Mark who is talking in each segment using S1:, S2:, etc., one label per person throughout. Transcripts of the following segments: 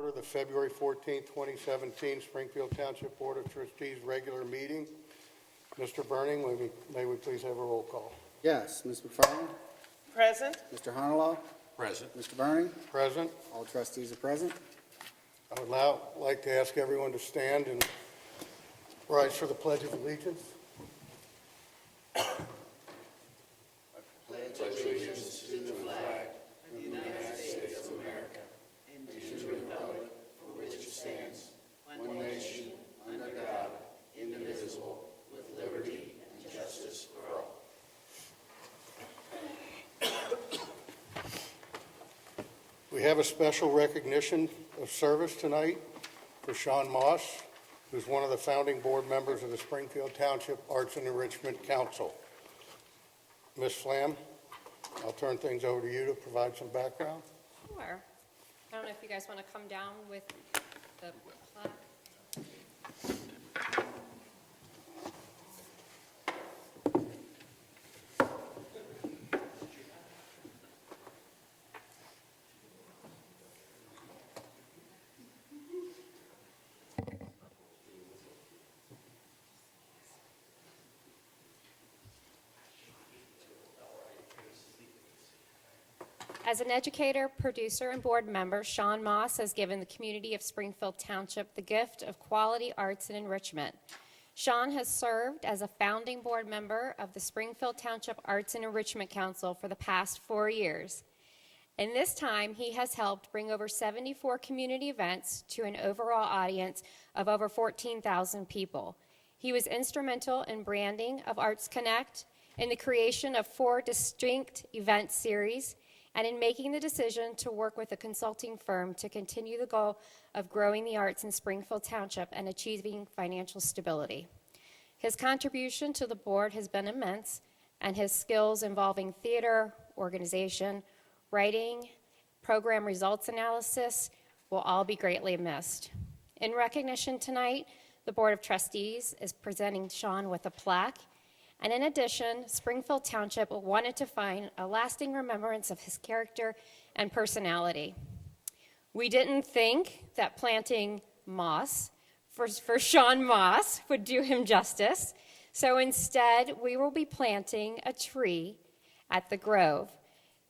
S1: order the February 14, 2017 Springfield Township Board of Trustees regular meeting. Mr. Burning, may we please have a roll call?
S2: Yes, Ms. McFarland?
S3: Present.
S2: Mr. Honolaw?
S4: Present.
S2: Mr. Burning?
S1: Present.
S2: All trustees are present.
S1: I would now like to ask everyone to stand and rise for the Pledge of Allegiance. We have a special recognition of service tonight for Sean Moss, who's one of the founding board members of the Springfield Township Arts and Enrichment Council. Ms. Flam, I'll turn things over to you to provide some background.
S5: Sure. I don't know if you guys want to come down with the plaque. As an educator, producer, and board member, Sean Moss has given the community of Springfield Township the gift of quality arts and enrichment. Sean has served as a founding board member of the Springfield Township Arts and Enrichment Council for the past 4 years. In this time, he has helped bring over 74 community events to an overall audience of over 14,000 people. He was instrumental in branding of Arts Connect, in the creation of 4 distinct event series, and in making the decision to work with a consulting firm to continue the goal of growing the arts in Springfield Township and achieving financial stability. His contribution to the board has been immense, and his skills involving theater, organization, writing, program results analysis will all be greatly missed. In recognition tonight, the Board of Trustees is presenting Sean with a plaque. And in addition, Springfield Township wanted to find a lasting remembrance of his character and personality. We didn't think that planting moss for Sean Moss would do him justice, so instead we will be planting a tree at the Grove.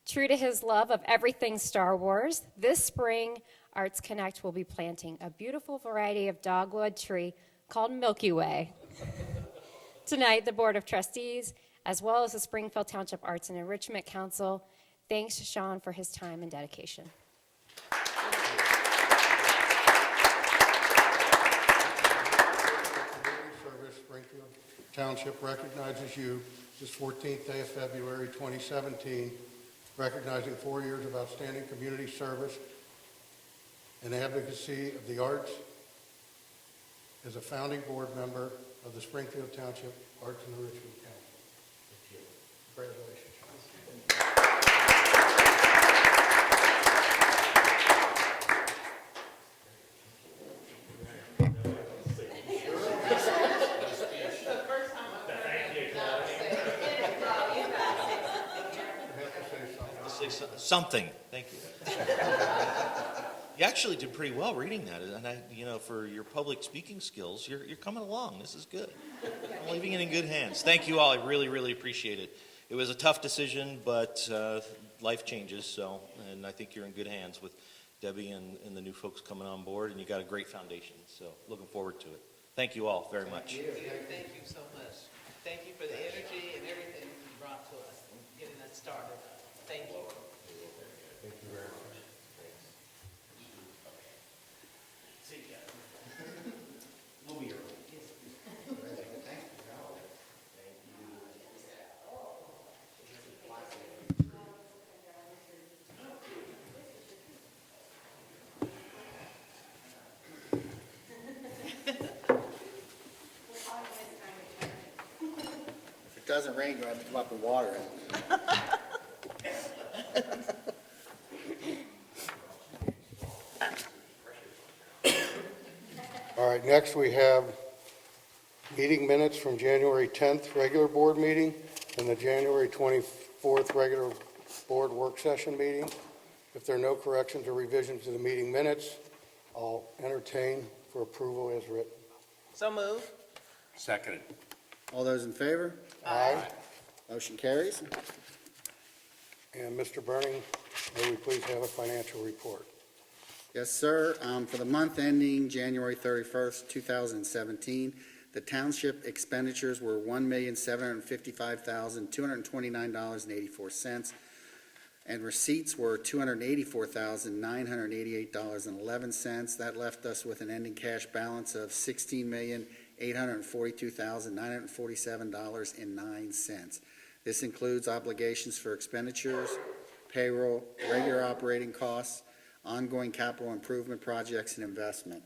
S5: True to his love of everything Star Wars, this spring, Arts Connect will be planting a beautiful variety of dogwood tree called Milky Way. Tonight, the Board of Trustees, as well as the Springfield Township Arts and Enrichment Council, thanks Sean for his time and dedication.
S1: Community Service Springfield Township recognizes you this 14th day of February 2017, recognizing 4 years of outstanding community service and advocacy of the arts as a founding board member of the Springfield Township Arts and Enrichment Council. Thank you. Congratulations.
S4: Something. Thank you. You actually did pretty well reading that, and for your public speaking skills, you're coming along. This is good. I'm leaving it in good hands. Thank you all. I really, really appreciate it. It was a tough decision, but life changes, and I think you're in good hands with Debbie and the new folks coming on board, and you got a great foundation. So looking forward to it. Thank you all very much.
S3: Thank you so much. Thank you for the energy and everything you brought to us and getting us started. Thank you.
S1: Thank you very much.
S4: See you guys. We'll be here.
S2: If it doesn't rain, you'll have to come up and water it.
S1: All right, next we have meeting minutes from January 10th regular board meeting and the January 24th regular board work session meeting. If there are no corrections or revisions to the meeting minutes, I'll entertain for approval as written.
S3: So move.
S6: Seconded.
S2: All those in favor?
S1: Aye.
S2: Motion carries.
S1: And Mr. Burning, may we please have a financial report?
S2: Yes, sir. For the month ending January 31st, 2017, the township expenditures were $1,755,229.84, and receipts were $284,988.11. That left us with an ending cash balance of $16,842,947.09. This includes obligations for expenditures, payroll, regular operating costs, ongoing capital improvement projects, and investment.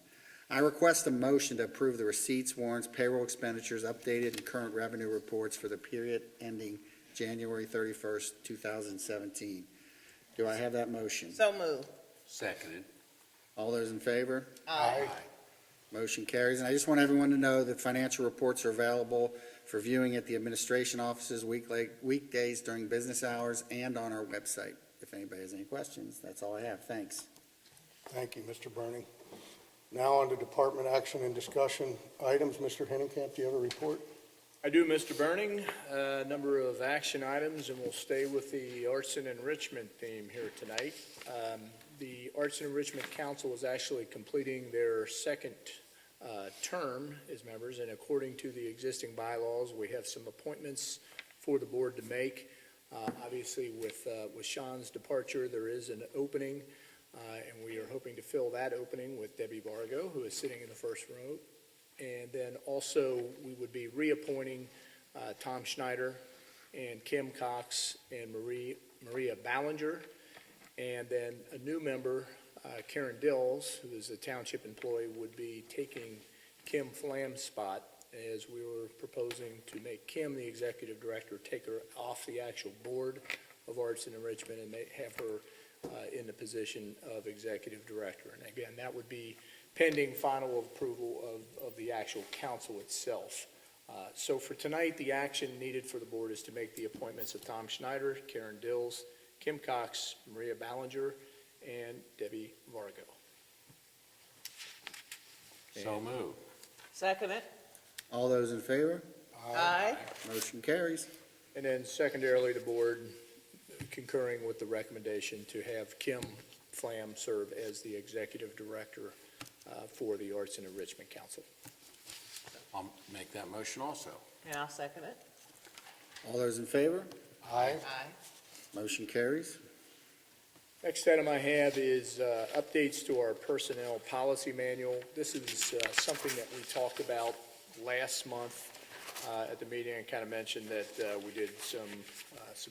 S2: I request a motion to approve the receipts, warrants, payroll expenditures, updated and current revenue reports for the period ending January 31st, 2017. Do I have that motion?
S3: So move.
S6: Seconded.
S2: All those in favor?
S3: Aye.
S2: Motion carries. And I just want everyone to know that financial reports are available for viewing at the administration offices weekdays during business hours and on our website. If anybody has any questions, that's all I have. Thanks.
S1: Thank you, Mr. Burning. Now on to department action and discussion items. Mr. Henningkamp, do you have a report?
S7: I do, Mr. Burning. A number of action items, and we'll stay with the Arts and Enrichment theme here tonight. The Arts and Enrichment Council is actually completing their second term as members, and according to the existing bylaws, we have some appointments for the board to make. Obviously, with Sean's departure, there is an opening, and we are hoping to fill that opening with Debbie Vargo, who is sitting in the first row. And then also, we would be reappointing Tom Schneider and Kim Cox and Maria Ballinger. And then a new member, Karen Dills, who is a township employee, would be taking Kim Flam's spot, as we were proposing to make Kim the executive director, take her off the actual board of Arts and Enrichment and have her in the position of executive director. And again, that would be pending final approval of the actual council itself. So for tonight, the action needed for the board is to make the appointments of Tom Schneider, Karen Dills, Kim Cox, Maria Ballinger, and Debbie Vargo.
S6: So moved.
S3: Second it.
S2: All those in favor?
S3: Aye.
S2: Motion carries.
S7: And then secondarily, the board concurring with the recommendation to have Kim Flam serve as the executive director for the Arts and Enrichment Council.
S6: I'll make that motion also.
S3: And I'll second it.
S2: All those in favor?
S1: Aye.
S3: Aye.
S2: Motion carries.
S7: Next item I have is updates to our personnel policy manual. This is something that we talked about last month at the meeting. I kind of mentioned that we did some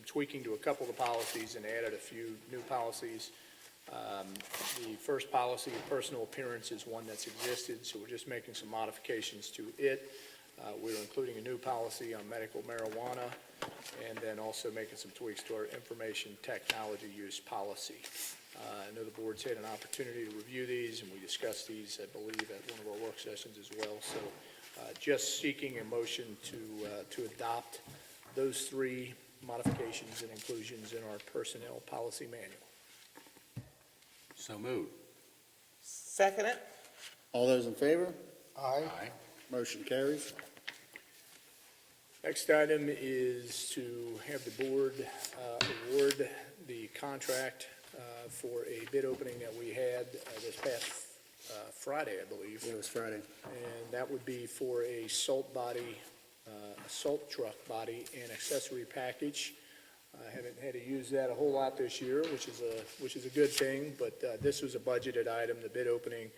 S7: tweaking to a couple of the policies and added a few new policies. The first policy, personal appearance, is one that's existed, so we're just making some modifications to it. We're including a new policy on medical marijuana, and then also making some tweaks to our information technology use policy. I know the board's had an opportunity to review these, and we discussed these, I believe, at one of our work sessions as well. So just seeking a motion to adopt those three modifications and inclusions in our personnel policy manual.
S6: So moved.
S3: Second it.
S2: All those in favor?
S1: Aye.
S6: Aye.
S2: Motion carries.
S7: Next item is to have the board award the contract for a bid opening that we had this past Friday, I believe.
S2: It was Friday.
S7: And that would be for a salt truck body and accessory package. I haven't had to use that a whole lot this year, which is a good thing, but this was a budgeted item. The bid opening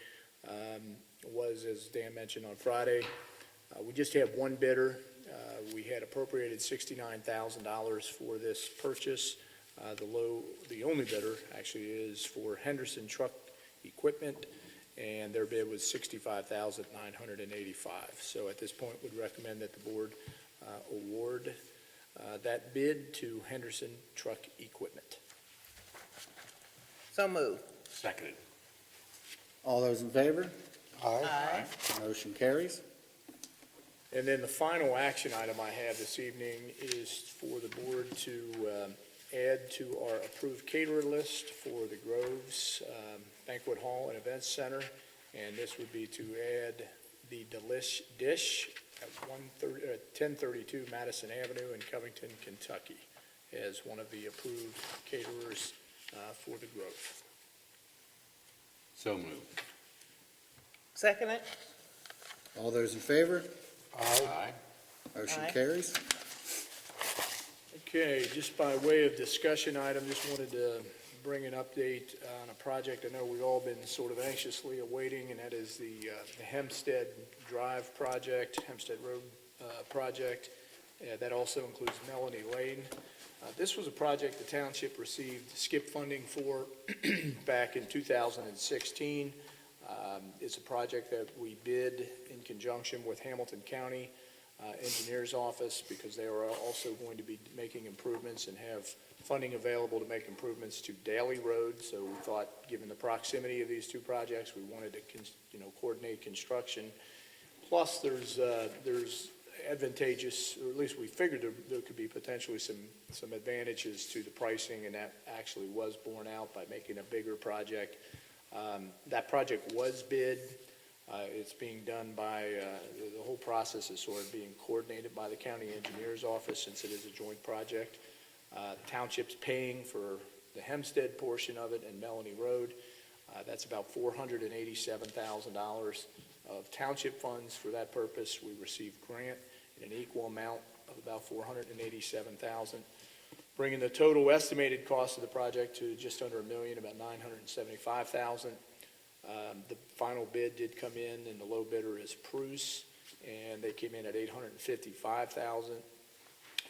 S7: was, as Dan mentioned, on Friday. We just had one bidder. We had appropriated $69,000 for this purchase. The only bidder actually is for Henderson Truck Equipment, and their bid was $65,985. So at this point, would recommend that the board award that bid to Henderson Truck Equipment.
S3: So moved.
S6: Seconded.
S2: All those in favor?
S1: Aye.
S3: Aye.
S2: Motion carries.
S7: And then the final action item I have this evening is for the board to add to our approved caterer list for the Groves Banquet Hall and Events Center and this would be to add the Delish Dish at 1032 Madison Avenue in Covington, Kentucky, as one of the approved caterers for the growth.
S6: So moved.
S3: Second it?
S2: All those in favor?
S6: Aye.
S2: Motion
S3: Aye.
S2: carries.
S7: Okay, just by way of discussion item, just wanted to bring an update on a project I know we've all been sort of anxiously awaiting, and that is the Hempstead Drive project, Hempstead Road project. That also includes Melanie Lane. This was a project the township received SCIP funding for back in 2016. It's a project that we bid in conjunction with Hamilton County Engineers Office, because they are also going to be making improvements and have funding available to make improvements to Daly Road. So we thought, given the proximity of these two projects, we wanted to coordinate construction. Plus, there's advantageous, or at least we figured there could be potentially some advantages to the pricing, and that actually was borne out by making a bigger project. That project was bid. It's being done by, the whole process is sort of being coordinated by the county engineer's office, since it is a joint project. The township's paying for the Hempstead portion of it and Melanie Road. That's about $487,000 of township funds for that purpose. We received grant in an equal amount of about $487,000, bringing the total estimated cost of the project to just under $1 million, about $975,000. The final bid did come in, and the low bidder is Prus, and they came in at $855,000,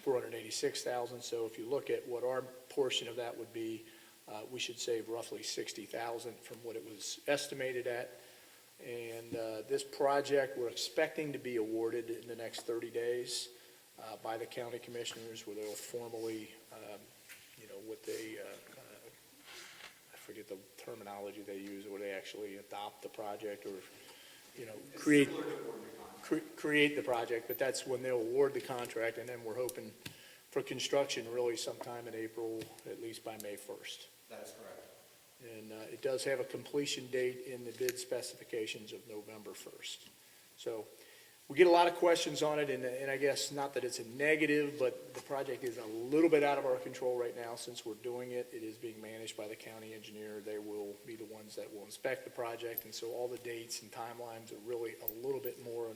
S7: $486,000. So if you look at what our portion of that would be, we should save roughly $60,000 from what it was estimated at. And this project, we're expecting to be awarded in the next 30 days by the county commissioners, where they'll formally, what they, I forget the terminology they use, where they actually adopt the project or, create the project. But that's when they'll award the contract, and then we're hoping for construction really sometime in April, at least by May 1st.
S2: That is correct.
S7: And it does have a completion date in the bid specifications of November 1st. So we get a lot of questions on it, and I guess not that it's a negative, but the project is a little bit out of our control right now since we're doing it. It is being managed by the county engineer. They will be the ones that will inspect the project, and so all the dates and timelines are really a little bit more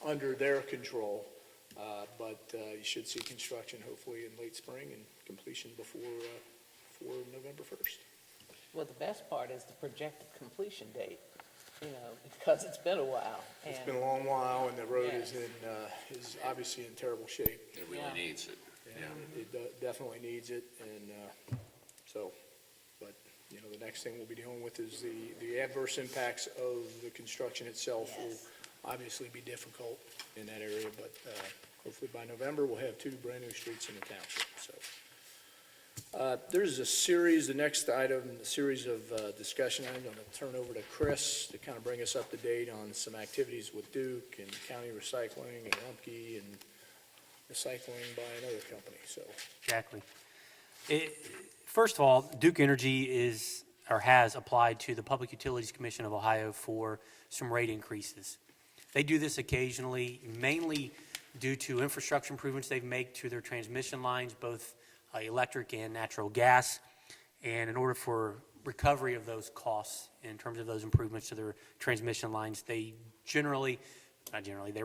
S7: under their control. But you should see construction hopefully in late spring and completion before November 1st.
S3: Well, the best part is the projected completion date, because it's been a while.
S7: It's
S3: and-
S7: been a long while, and the road
S3: Yes.
S7: is obviously in terrible shape.
S6: It really
S3: Yeah.
S6: needs it.
S7: And it definitely needs it, and so, but, the next thing we'll be dealing with is the adverse impacts of the construction itself will
S3: Yes.
S7: obviously be difficult in that area, but hopefully by November, we'll have 2 brand-new streets in the township, so. There's a series, the next item, a series of discussion items. I'm going to turn over to Chris to kind of bring us up to date on some activities with Duke and county recycling and Rumpke and recycling by another company, so.
S8: Exactly. First of all, Duke Energy has applied to the Public Utilities Commission of Ohio for some rate increases. They do this occasionally, mainly due to infrastructure improvements they've made to their transmission lines, both electric and natural gas. And in order for recovery of those costs, in terms of those improvements to their transmission lines, they're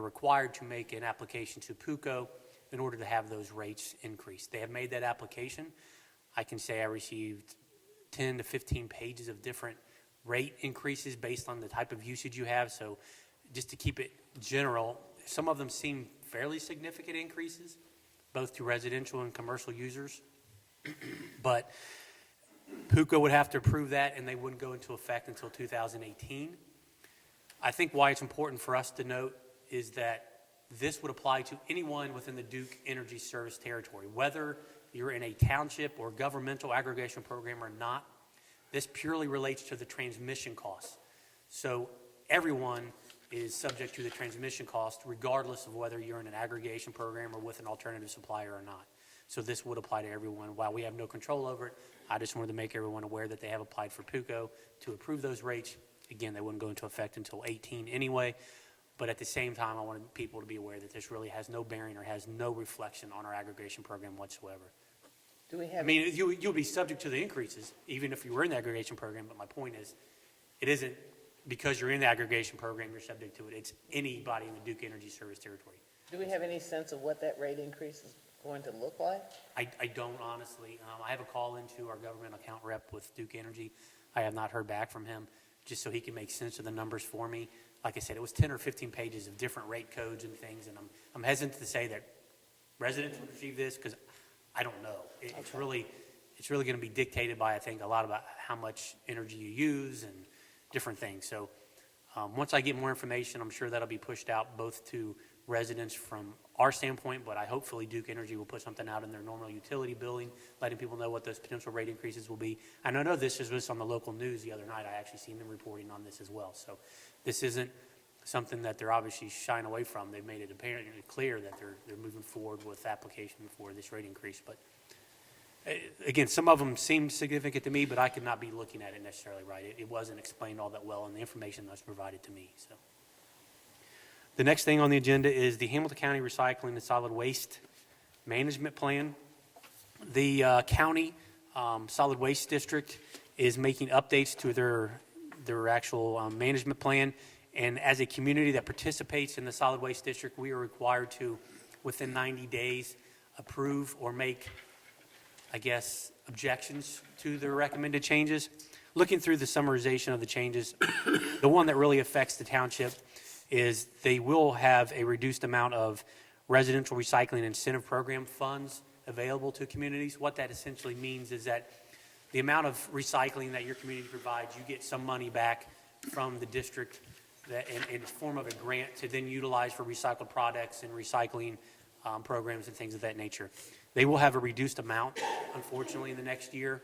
S8: required to make an application to PUCO in order to have those rates increased. They have made that application. I can say I received 10 to 15 pages of different rate increases based on the type of usage you have. So just to keep it general, some of them seem fairly significant increases, both to residential and commercial users. But PUCO would have to approve that, and they wouldn't go into effect until 2018. I think why it's important for us to note is that this would apply to anyone within the Duke Energy Service territory, whether you're in a township or governmental aggregation program or not. This purely relates to the transmission costs. So everyone is subject to the transmission cost regardless of whether you're in an aggregation program or with an alternative supplier or not. So this would apply to everyone. While we have no control over it, I just wanted to make everyone aware that they have applied for PUCO to approve those rates Again, they wouldn't go into effect until 18 anyway. But at the same time, I wanted people to be aware that this really has no bearing or has no reflection on our aggregation program whatsoever.
S3: Do we
S8: I
S3: have,
S8: mean, you'll be subject to the increases, even if you were in the aggregation program, but my point is, it isn't because you're in the aggregation program, you're subject to it. It's anybody in the Duke Energy Service Territory.
S3: do we have any sense of what that rate increase is going to look like?
S8: I don't honestly. I have a call into our government account rep with Duke Energy. I have not heard back from him, just so he can make sense of the numbers for me. Like I said, it was 10 or 15 pages of different rate codes and things, and I'm hesitant to say that residents would receive this because I don't know. It's really going to be dictated by, I think, a lot about how much energy you use and different things. So once I get more information, I'm sure that'll be pushed out both to residents from our standpoint, but I hopefully Duke Energy will put something out in their normal utility billing, letting people know what those potential rate increases will be. And I know this was on the local news the other night. I actually seen them reporting on this as well. So this isn't something that they're obviously shying away from. They've made it apparently clear that they're moving forward with application for this rate increase. But again, some of them seem significant to me, but I could not be looking at it necessarily right. It wasn't explained all that well in the information that's provided to me. So the next thing on the agenda is the Hamilton County Recycling and Solid Waste Management Plan. The county solid waste district is making updates to their actual management plan. And as a community that participates in the solid waste district, we are required to, within 90 days, approve or make, I guess, objections to the recommended changes. Looking through the summarization of the changes, the one that really affects the township is they will have a reduced amount of residential recycling incentive program funds available to communities. What that essentially means is that the amount of recycling that your community provides, you get some money back from the district that in the form of a grant to then utilize for recycled products and recycling programs and things of that nature. They will have a reduced amount, unfortunately, in the next year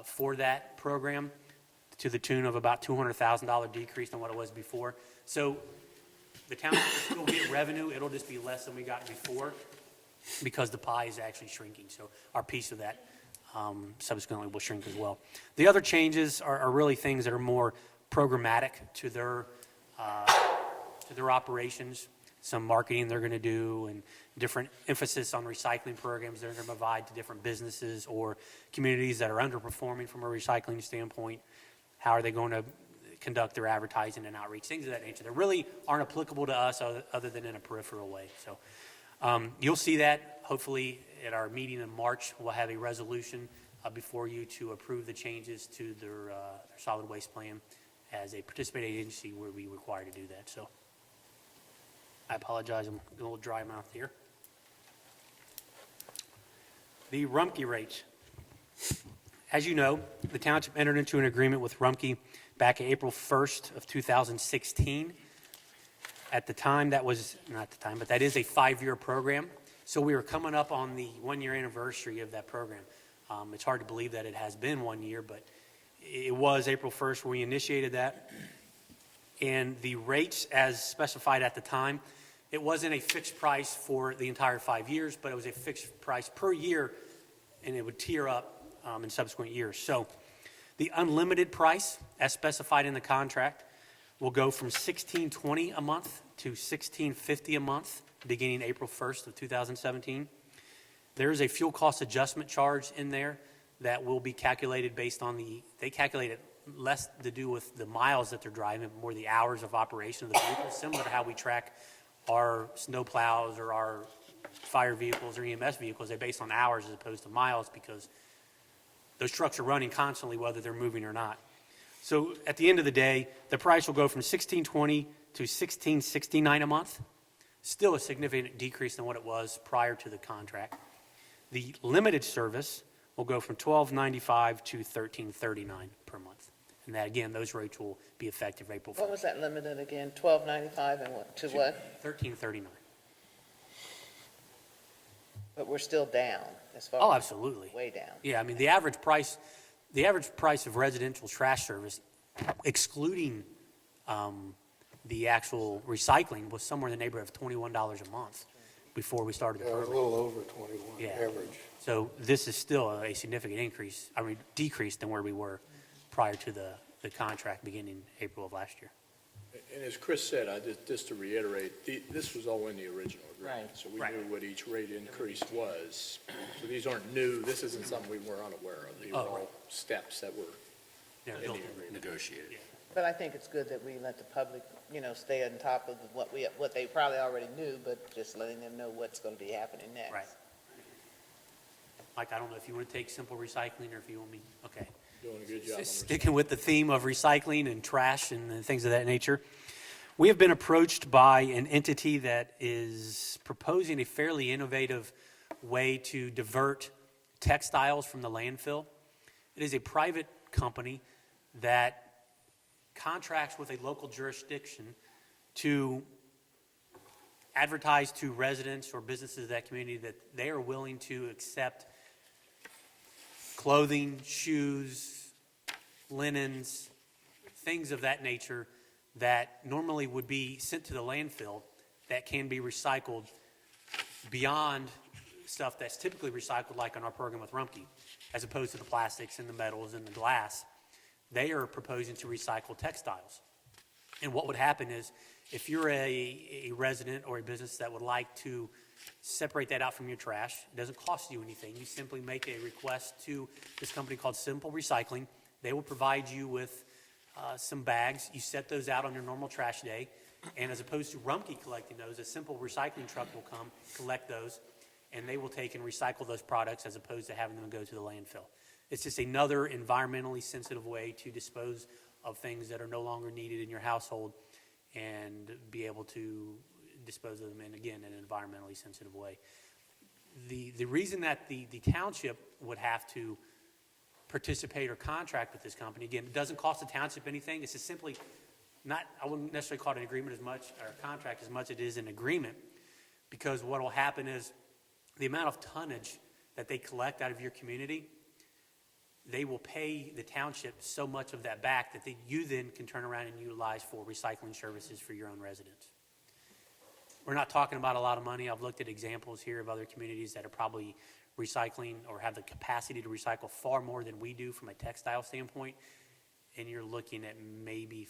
S8: for that program to the tune of about $200,000 decrease than what it was before. So the town will still get revenue. It'll just be less than we got before because the pie is actually shrinking. So our piece of that subsequently will shrink as well. The other changes are really things that are more programmatic to their operations. Some marketing they're going to do and different emphasis on recycling programs they're going to provide to different businesses or communities that are underperforming from a recycling standpoint. How are they going to conduct their advertising and outreach, things of that nature that really aren't applicable to us other than in a peripheral way. So you'll see that hopefully at our meeting in March. We'll have a resolution before you to approve the changes to their solid waste plan. As a participating agency, we'll be required to do that. So I apologize, I'm a little dry mouth here. The Rumpke rates. As you know, the township entered into an agreement with Rumpke back April 1st of 2016. At the time, that was, not the time, but that is a 5-year program. So we were coming up on the 1-year anniversary of that program. It's hard to believe that it has been 1 year, but it was April 1st when we initiated that. And the rates as specified at the time, it wasn't a fixed price for the entire 5 years, but it was a fixed price per year, and it would tier up in subsequent years. So the unlimited price, as specified in the contract, will go from $16.20 a month to $16.50 a month, beginning April 1st of 2017. There is a fuel cost adjustment charge in there that will be calculated based on they calculate it less to do with the miles that they're driving, more the hours of operation of the vehicle, similar to how we track our snow plows or our fire vehicles or EMS vehicles. They're based on hours as opposed to miles because those trucks are running constantly whether they're moving or not. So at the end of the day, the price will go from $16.20 to $16.69 a month. Still a significant decrease than what it was prior to the contract. The limited service will go from $12.95 to $13.39 per month. And that, again, those rates will be effective April 1st.
S3: What was that limited again? $12.95 and what, to what?
S8: $13.39.
S3: But we're still down as far
S8: Oh,
S3: as,
S8: absolutely.
S3: way down.
S8: Yeah, I mean, the average price of residential trash service, excluding the actual recycling, was somewhere in the neighborhood of $21 a month before we started the
S1: Yeah, a
S8: program.
S1: little over 21
S8: Yeah.
S1: average.
S8: So this is still a significant decrease than where we were prior to the the contract beginning April of last year.
S7: And as Chris said, just to reiterate, this was all in the original agreement.
S3: Right.
S7: So we
S8: Right.
S7: knew what each rate increase was. So these aren't new, this isn't something we were unaware of. These were
S8: Oh,
S7: all
S8: right.
S7: steps that were
S8: They're
S7: in the
S8: built in.
S7: agreement.
S6: Negotiated.
S8: Yeah.
S3: But I think it's good that we let the public, stay on top of what they probably already knew, but just letting them know what's going to be happening next.
S8: Right. Mike, I don't know if you want to take simple recycling or if you want me, okay.
S7: Doing a good job. on
S8: Sticking with the theme of recycling and trash and things of that nature, we have been approached by an entity that is proposing a fairly innovative way to divert textiles from the landfill. It is a private company that contracts with a local jurisdiction to advertise to residents or businesses of that community that they are willing to accept clothing, shoes, linens, things of that nature that normally would be sent to the landfill that can be recycled beyond stuff that's typically recycled, like on our program with Rumpke, as opposed to the plastics and the metals and the glass. They are proposing to recycle textiles. And what would happen is, if you're a resident or a business that would like to separate that out from your trash, it doesn't cost you anything. You simply make a request to this company called Simple Recycling. They will provide you with some bags. You set those out on your normal trash day. And as opposed to Rumpke collecting those, a Simple Recycling truck will come, collect those, and they will take and recycle those products as opposed to having them go to the landfill. It's just another environmentally sensitive way to dispose of things that are no longer needed in your household and be able to dispose of them in, again, an environmentally sensitive way. The reason that the township would have to participate or contract with this company, again, it doesn't cost the township anything. This is simply not, I wouldn't necessarily call it an agreement as much, or a contract as much as it is an agreement, because what will happen is the amount of tonnage that they collect out of your community, they will pay the township so much of that back that you then can turn around and utilize for recycling services for your own residents. We're not talking about a lot of money. I've looked at examples here of other communities that are probably recycling or have the capacity to recycle far more than we do from a textile standpoint, and you're looking at maybe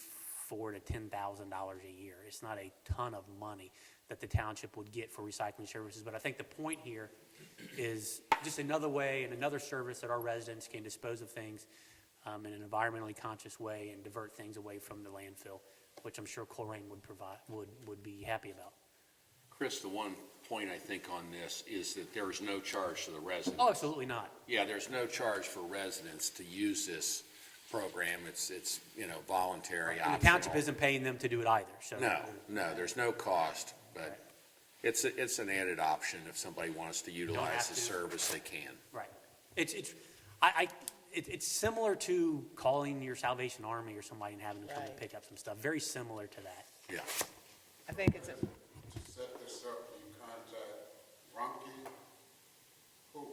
S8: $4,000 to $10,000 a year. It's not a ton of money that the township would get for recycling services, but I think the point here is just another way and another service that our residents can dispose of things in an environmentally conscious way and divert things away from the landfill, which I'm sure Coleraine would be happy about.
S6: Chris, the one point I think on this is that there is no charge to the residents.
S8: Oh, absolutely not.
S6: Yeah, there's no charge for residents to use this program. It's voluntary,
S8: And the
S6: optional.
S8: township isn't paying them to do it either, so.
S6: No, there's no cost, but it's an added option if somebody wants to utilize
S8: have
S6: the
S8: to.
S6: service, they can.
S8: Right. It's similar to calling your Salvation Army or somebody and having them come and
S3: Right.
S8: pick up some stuff. Very similar to that.
S6: Yeah.
S3: I think it's,
S9: To set this up, you contact Rumpke, who?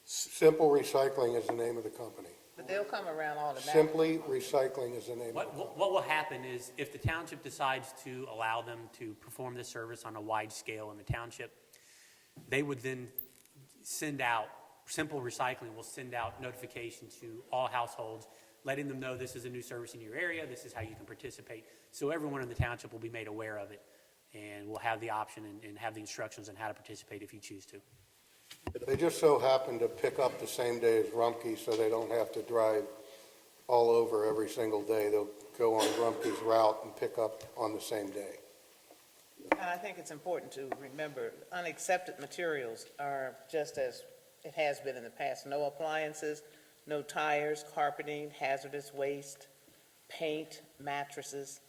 S1: Simple Recycling is the name of the company.
S3: but they'll come around automatically.
S1: Simply Recycling is the name of the company.
S8: What will happen is if the township decides to allow them to perform this service on a wide scale in the township, they would then send out, Simple Recycling will send out notification to all households, letting them know this is a new service in your area, this is how you can participate. So everyone in the township will be made aware of it, and will have the option and have the instructions on how to participate if you choose to.
S1: They just so happen to pick up the same day as Rumpke, so they don't have to drive all over every single day. They'll go on Rumpke's route and pick up on the same day.
S3: And I think it's important to remember, unaccepted materials are just as it has been in the past. No appliances, no tires, carpeting, hazardous waste, paint, mattresses,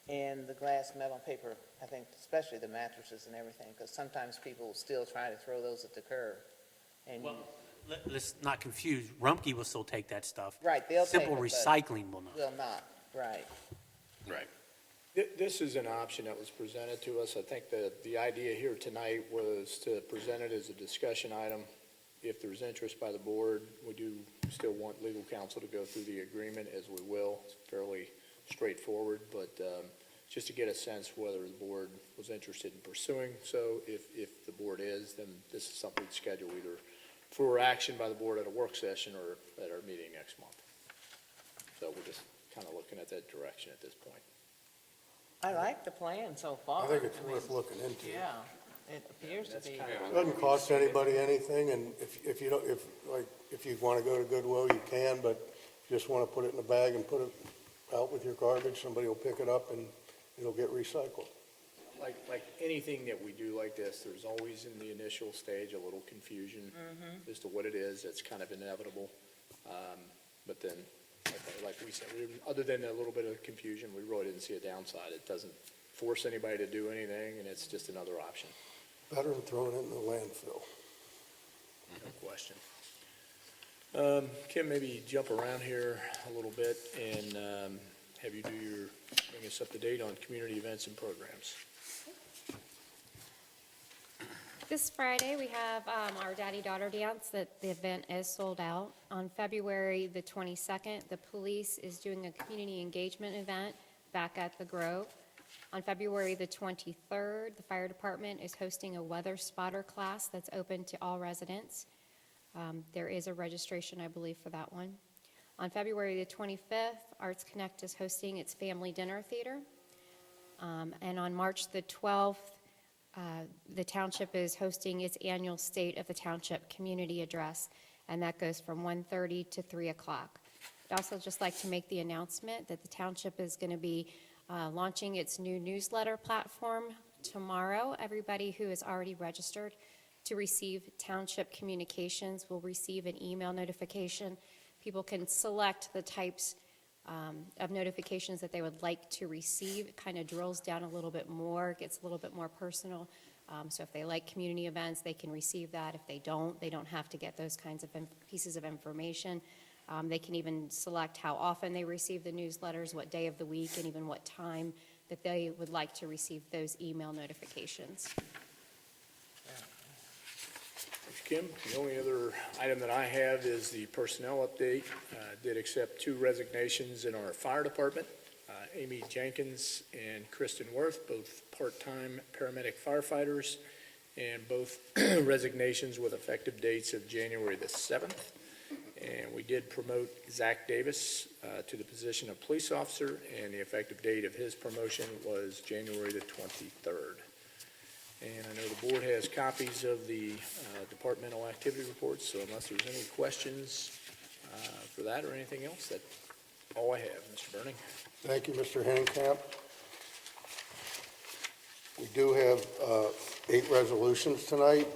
S3: and the glass, metal, and paper. I think especially the mattresses and everything, because sometimes people still try to throw those at the curb. And
S8: Well, let's not confuse, Rumpke will still take that stuff.
S3: Right, they'll take
S8: Simple
S3: it, but
S8: Recycling will not.
S3: will not, right.
S6: Right.
S7: This is an option that was presented to us. I think the idea here tonight was to present it as a discussion item. If there's interest by the board, we do still want legal counsel to go through the agreement, as we will. It's fairly straightforward, but just to get a sense whether the board was interested in pursuing. So if the board is, then this is something we'd schedule either for action by the board at a work session or at our meeting next month. So we'll just kind of looking at that direction at this point.
S3: I like the plan so far.
S1: I think it's
S3: mean,
S1: worth looking into.
S3: Yeah, it appears to be.
S1: It doesn't cost anybody anything, and if you don't, if you want to go to Goodwill, you can, but if you just want to put it in a bag and put it out with your garbage, somebody will pick it up and it'll get recycled.
S7: Like anything that we do like this, there's always in the initial stage a little confusion as to what it is. That's kind of inevitable. But then, like we said, other than a little bit of confusion, we really didn't see a downside. It doesn't force anybody to do anything, and it's just another option,
S1: Better than throwing it in the landfill.
S7: no question. Kim, maybe jump around here a little bit and have you bring us up to date on community events and programs.
S5: This Friday, we have our Daddy-Daughter Dance, that the event is sold out. On February the 22nd, the police is doing a community engagement event back at the Grove. On February the 23rd, the fire department is hosting a weather spotter class that's open to all residents. There is a registration, I believe, for that one. On February the 25th, Arts Connect is hosting its family dinner theater. And on March the 12th, the township is hosting its annual State of the Township Community Address, and that goes from 1:30 to 3 o'clock. I'd also just like to make the announcement that the township is going to be launching its new newsletter platform tomorrow. Everybody who is already registered to receive township communications will receive an email notification. People can select the types of notifications that they would like to receive. It kind of drills down a little bit more, gets a little bit more personal. So if they like community events, they can receive that. If they don't have to get those kinds of pieces of information. They can even select how often they receive the newsletters, what day of the week, and even what time that they would like to receive those email notifications.
S7: Thanks, Kim. The only other item that I have is the personnel update. Did accept 2 resignations in our fire department. Amy Jenkins and Kristen Worth, both part-time paramedic firefighters, and both resignations with effective dates of January the 7th. And we did promote Zach Davis to the position of police officer, and the effective date of his promotion was January the 23rd. And I know the board has copies of the departmental activity reports, so unless there's any questions for that or anything else, that's all I have. Mr. Burning?
S1: Thank you, Mr. Hennickamp. We do have 8 resolutions tonight.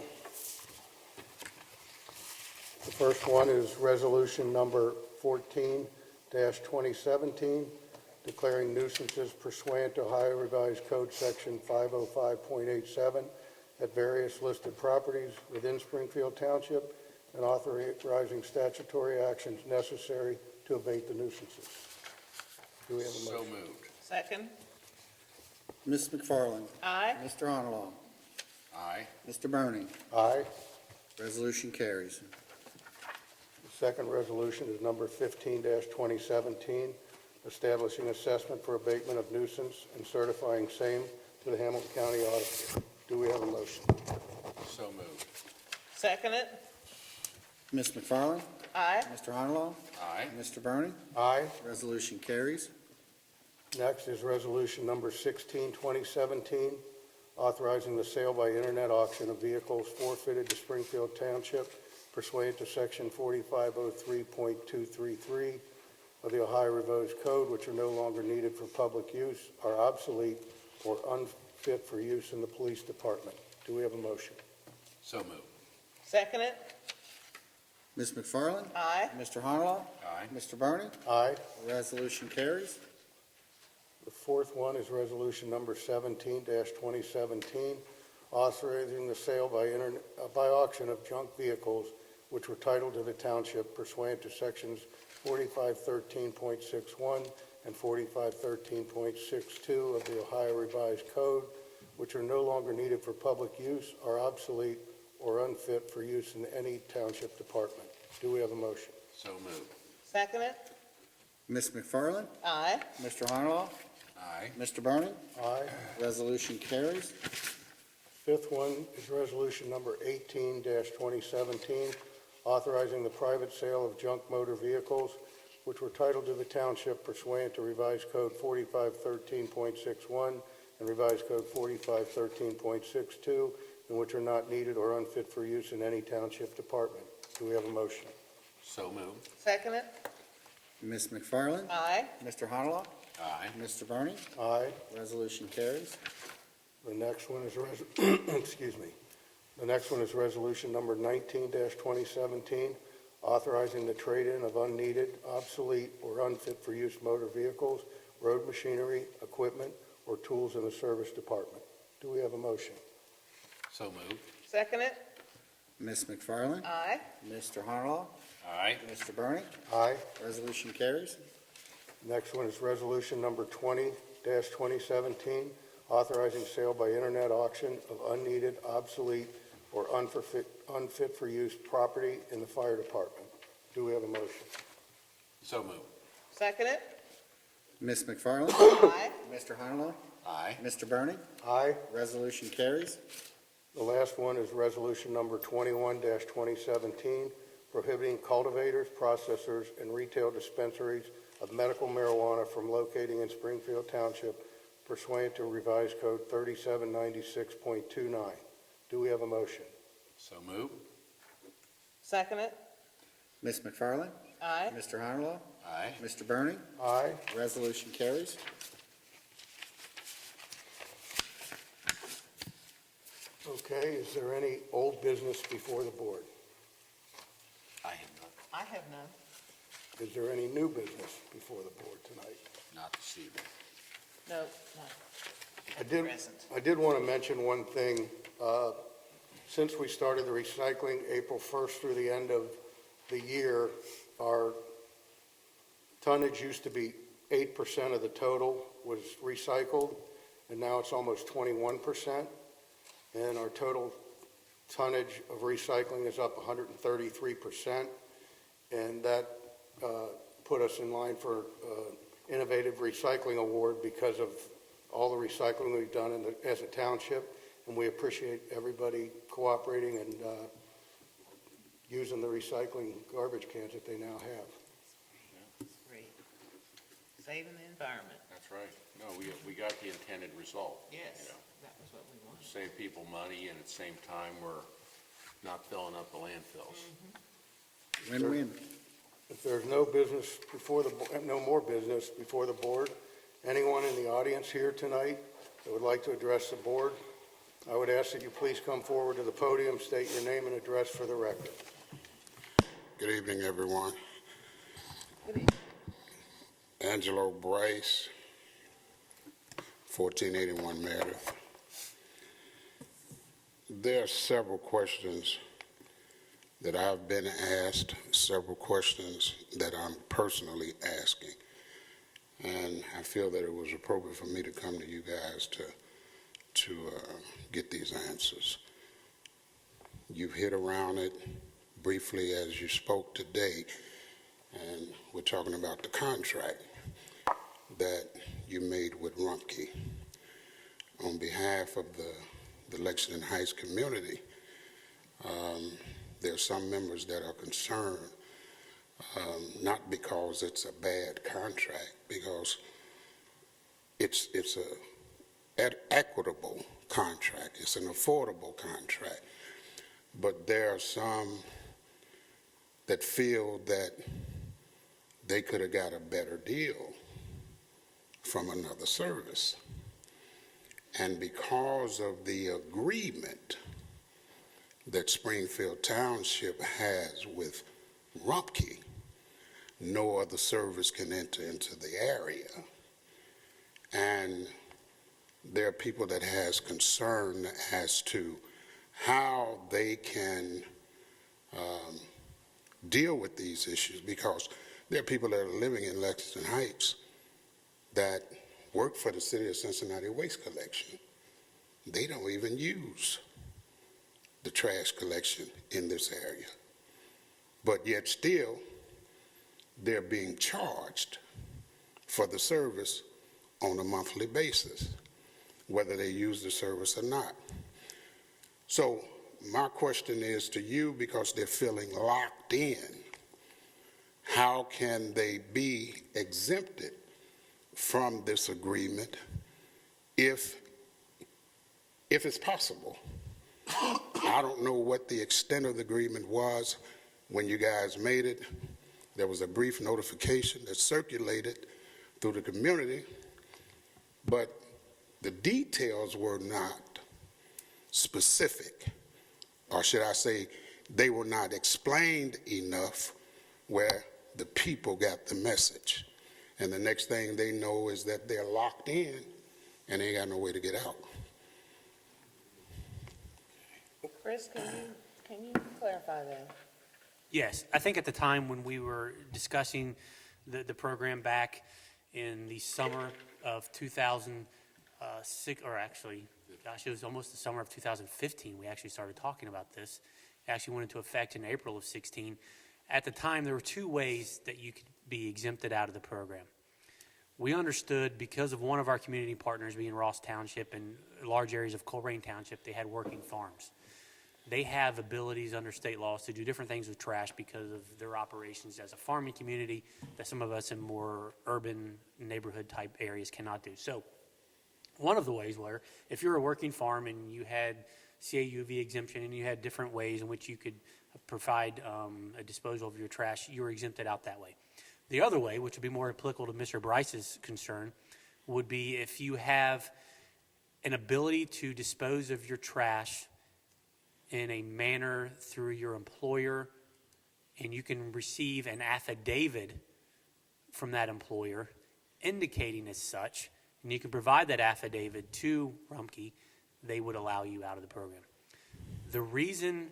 S1: The first one is resolution number 14-2017, declaring nuisances pursuant to Ohio Revised Code Section 505.87 at various listed properties within Springfield Township and authorizing statutory actions necessary to abate the nuisances. Do we have a
S6: So
S1: motion?
S6: moved.
S3: Second?
S2: Ms. McFarland?
S3: Aye.
S2: Mr. Honalaw?
S6: Aye.
S2: Mr. Burning?
S1: Aye.
S2: Resolution carries.
S1: The second resolution is number 15-2017, establishing assessment for abatement of nuisance and certifying same to the Hamilton County Auditor. Do we have a motion?
S6: So moved.
S3: Second it?
S2: Ms. McFarland?
S3: Aye.
S2: Mr. Honalaw?
S6: Aye.
S2: Mr. Burning?
S1: Aye.
S2: Resolution carries.
S1: Next is resolution number 16-2017, authorizing the sale by internet auction of vehicles forfeited to Springfield Township pursuant to section 4503.233 of the Ohio Revised Code, which are no longer needed for public use, are obsolete, or unfit for use in the police department. Do we have a motion?
S6: So moved.
S3: Second it?
S2: Ms. McFarland?
S3: Aye.
S2: Mr. Honalaw?
S6: Aye.
S2: Mr. Burning?
S1: Aye.
S2: Resolution carries.
S1: The fourth one is resolution number 17-2017, authorizing the sale by auction of junk vehicles which were titled to the township pursuant to sections 4513.61 and 4513.62 of the Ohio Revised Code, which are no longer needed for public use, are obsolete, or unfit for use in any township department. Do we have a motion?
S6: So moved.
S3: Second it?
S2: Ms. McFarland?
S3: Aye.
S2: Mr. Honalaw?
S6: Aye.
S2: Mr. Burning?
S1: Aye.
S2: Resolution carries.
S1: Fifth one is resolution number 18-2017, authorizing the private sale of junk motor vehicles which were titled to the township pursuant to revised code 4513.61 and revised code 4513.62, and which are not needed or unfit for use in any township department. Do we have a motion?
S6: So moved.
S3: Second it?
S2: Ms. McFarland?
S3: Aye.
S2: Mr. Honolo?
S6: Aye.
S2: Mr. Bernie?
S1: Aye.
S2: Resolution carries.
S1: The next one is, excuse me. The next one is resolution number 19-2017, authorizing the trade-in of unneeded, obsolete, or unfit for use motor vehicles, road machinery, equipment, or tools in the service department. Do we have a motion?
S6: So moved.
S3: Second it?
S2: Ms. McFarland?
S3: Aye.
S2: Mr. Honolo?
S6: Aye.
S2: Mr. Bernie?
S1: Aye.
S2: Resolution carries.
S1: Next one is resolution number 20-2017, authorizing sale by internet auction of unneeded, obsolete, or unfit for use property in the fire department. Do we have a motion?
S6: So moved.
S3: Second it?
S2: Ms. McFarland?
S3: Aye.
S2: Mr. Honolo?
S6: Aye.
S2: Mr. Bernie?
S1: Aye.
S2: Resolution carries.
S1: The last one is resolution number 21-2017, prohibiting cultivators, processors, and retail dispensaries of medical marijuana from locating in Springfield Township pursuant to revised code 3796.29. Do we have a motion?
S6: So moved.
S3: Second it?
S2: Ms. McFarland?
S3: Aye.
S2: Mr. Honolo?
S6: Aye.
S2: Mr. Bernie?
S1: Aye.
S2: Resolution carries.
S1: Okay, is there any old business before the board?
S6: I have none.
S3: I have none.
S1: Is there any new business before the board tonight?
S6: Not this evening.
S3: No, no.
S1: I did,
S3: Present.
S1: I did want to mention one thing. Since we started the recycling April 1st through the end of the year, our tonnage used to be 8% of the total was recycled, and now it's almost 21%. And our total tonnage of recycling is up 133%, and that put us in line for Innovative Recycling Award because of all the recycling we've done as a township, and we appreciate everybody cooperating and using the recycling garbage cans that they now have.
S3: Great. Saving the environment.
S6: That's right. No, we got the intended result.
S3: Yes,
S6: You know,
S3: that was what we wanted.
S6: save people money, and at the same time, we're not filling up the landfills.
S2: Win-win.
S1: If there's no business before no more business before the board, anyone in the audience here tonight that would like to address the board, I would ask that you please come forward to the podium, state your name and address for the record.
S9: Good evening, everyone.
S3: Good evening.
S9: Angelo Bryce, 1481 Meredith. There are several questions that I've been asked, several questions that I'm personally asking. And I feel that it was appropriate for me to come to you guys to get these answers. You've hit around it briefly as you spoke today, and we're talking about the contract that you made with Rumpke. On behalf of the Lexington Heights community, there are some members that are concerned, not because it's a bad contract, because it's an equitable contract, it's an affordable contract, but there are some that feel that they could have got a better deal from another service. And because of the agreement that Springfield Township has with Rumpke, no other service can enter into the area. And there are people that has concern as to how they can deal with these issues, because there are people that are living in Lexington Heights that work for the City of Cincinnati Waste Collection. They don't even use the trash collection in this area. But yet still, they're being charged for the service on a monthly basis, whether they use the service or not. So my question is to you, because they're feeling locked in, how can they be exempted from this agreement if it's possible? I don't know what the extent of the agreement was when you guys made it. There was a brief notification that circulated through the community, but the details were not specific, or should I say, they were not explained enough where the people got the message. And the next thing they know is that they're locked in and they ain't got no way to get out.
S3: Chris, can you clarify that?
S8: Yes, I think at the time when we were discussing the program back in the summer of 2006, or actually, gosh, it was almost the summer of 2015, we actually started talking about this. It actually went into effect in April of 16. At the time, there were two ways that you could be exempted out of the program. We understood, because of one of our community partners being Ross Township and large areas of Colerain Township, they had working farms. They have abilities under state laws to do different things with trash because of their operations as a farming community that some of us in more urban neighborhood type areas cannot do. So one of the ways were, if you're a working farm and you had CAUV exemption and you had different ways in which you could provide a disposal of your trash, you were exempted out that way. The other way, which would be more applicable to Mr. Bryce's concern, would be if you have an ability to dispose of your trash in a manner through your employer, and you can receive an affidavit from that employer indicating as such, and you can provide that affidavit to Rumpke, they would allow you out of the program. The reason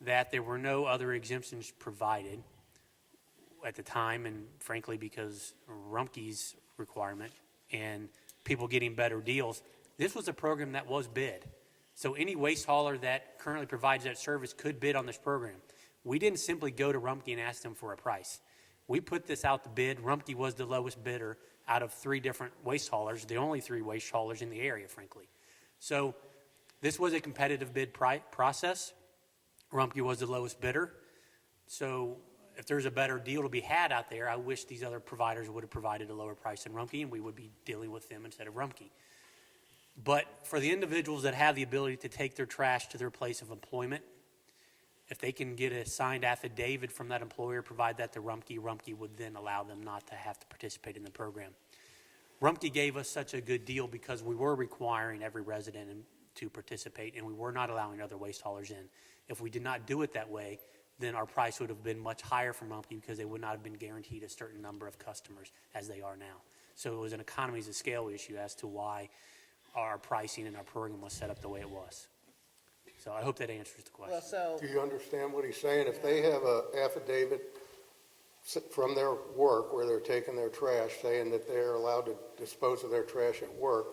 S8: that there were no other exemptions provided at the time, and frankly because Rumpke's requirement and people getting better deals, this was a program that was bid. So any waste hauler that currently provides that service could bid on this program. We didn't simply go to Rumpke and ask them for a price. We put this out to bid. Rumpke was the lowest bidder out of three different waste haulers, the only three waste haulers in the area, frankly. So this was a competitive bid process. Rumpke was the lowest bidder. So if there's a better deal to be had out there, I wish these other providers would have provided a lower price than Rumpke, and we would be dealing with them instead of Rumpke. But for the individuals that have the ability to take their trash to their place of employment, if they can get a signed affidavit from that employer, provide that to Rumpke, Rumpke would then allow them not to have to participate in the program. Rumpke gave us such a good deal because we were requiring every resident to participate, and we were not allowing other waste haulers in. If we did not do it that way, then our price would have been much higher from Rumpke because they would not have been guaranteed a certain number of customers as they are now. So it was an economies of scale issue as to why our pricing and our program was set up the way it was. So I hope that answers the question.
S3: Well, so,
S1: Do you understand what he's saying? If they have an affidavit from their work where they're taking their trash saying that they're allowed to dispose of their trash at work,